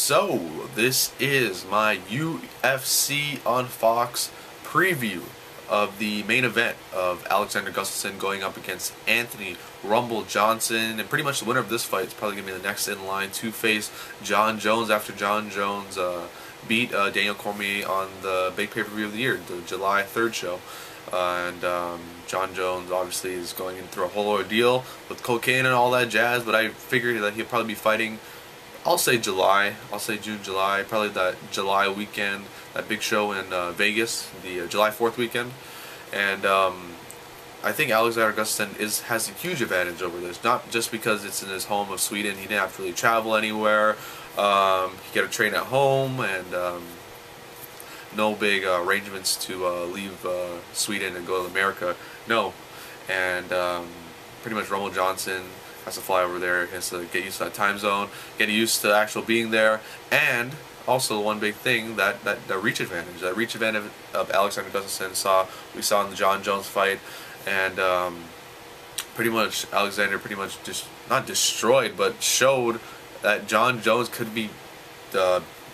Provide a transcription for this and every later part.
So, this is my UFC on Fox preview of the main event of Alexander Gustafsson going up against Anthony Rumble Johnson, and pretty much the winner of this fight is probably going to be the next in line to face Jon Jones after Jon Jones beat Daniel Cormier on the big pay-per-view of the year, the July 3rd show. Jon Jones obviously is going in through a whole ordeal with cocaine and all that jazz, but I figured that he'll probably be fighting, I'll say July, I'll say June, July, probably that July weekend, that big show in Vegas, the July 4th weekend. And I think Alexander Gustafsson has a huge advantage over this, not just because it's in his home of Sweden. He didn't have to really travel anywhere. He got to train at home, and no big arrangements to leave Sweden and go to America. No. And pretty much Rumble Johnson has to fly over there. He has to get used to that time zone, get used to actual being there, and also one big thing, that reach advantage. That reach advantage of Alexander Gustafsson we saw in the Jon Jones fight, and pretty much Alexander just not destroyed, but showed that Jon Jones could be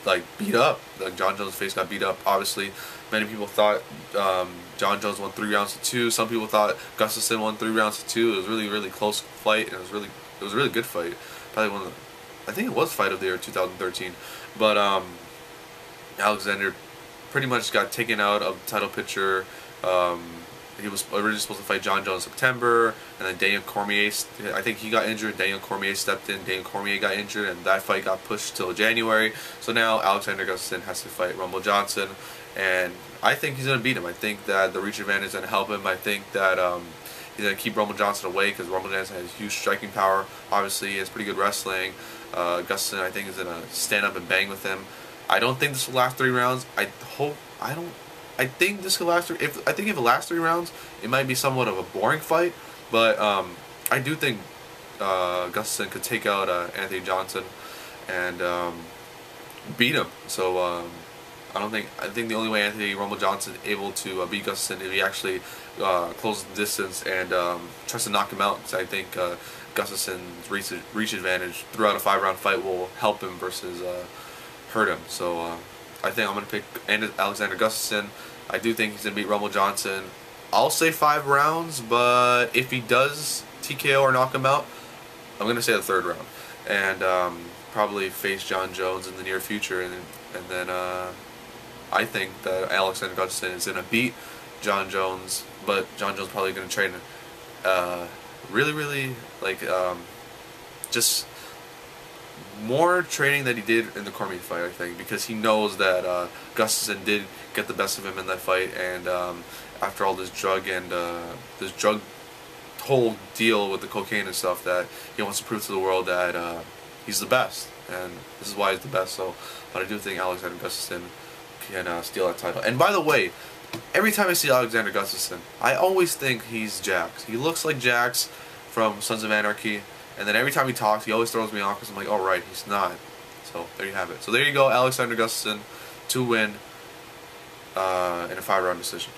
like beat up. Like Jon Jones' face got beat up. Obviously, many people thought Jon Jones won 3 rounds to 2. Some people thought Gustafsson won 3 rounds to 2. It was really close fight, and it was a really good fight. Probably one of the, I think it was fight of the year 2013. But Alexander pretty much got taken out of the title picture. He was originally supposed to fight Jon Jones in September, and then Daniel Cormier, I think he got injured, Daniel Cormier stepped in, Daniel Cormier got injured, and that fight got pushed till January. So now Alexander Gustafsson has to fight Rumble Johnson, and I think he's going to beat him. I think that the reach advantage is going to help him. I think that he's going to keep Rumble Johnson away, because Rumble Johnson has huge striking power. Obviously, he has pretty good wrestling. Gustafsson, I think, is going to stand up and bang with him. I don't think this will last 3 rounds. I think this could last. If it lasts 3 rounds, it might be somewhat of a boring fight. But I do think Gustafsson could take out Anthony Johnson and beat him. So I think the only way Anthony Rumble Johnson is able to beat Gustafsson if he actually closes the distance and tries to knock him out. Because I think Gustafsson's reach advantage throughout a 5-round fight will help him versus hurt him. So I think I'm going to pick Alexander Gustafsson. I do think he's going to beat Rumble Johnson. I'll say 5 rounds, but if he does TKO or knock him out, I'm going to say the 3rd round. And probably face Jon Jones in the near future. And then I think that Alexander Gustafsson is going to beat Jon Jones, but Jon Jones probably going to train really like just more training than he did in the Cormier fight, I think, because he knows that Gustafsson did get the best of him in that fight, and after all this drug whole deal with the cocaine and stuff, that he wants to prove to the world that he's the best, and this is why he's the best. So, but I do think Alexander Gustafsson can steal that title. And by the way, every time I see Alexander Gustafsson, I always think he's Jax. He looks like Jax from Sons of Anarchy. And then every time he talks, he always throws me off because I'm like, oh right, he's not. So there you have it. So there you go, Alexander Gustafsson to win in a 5-round decision.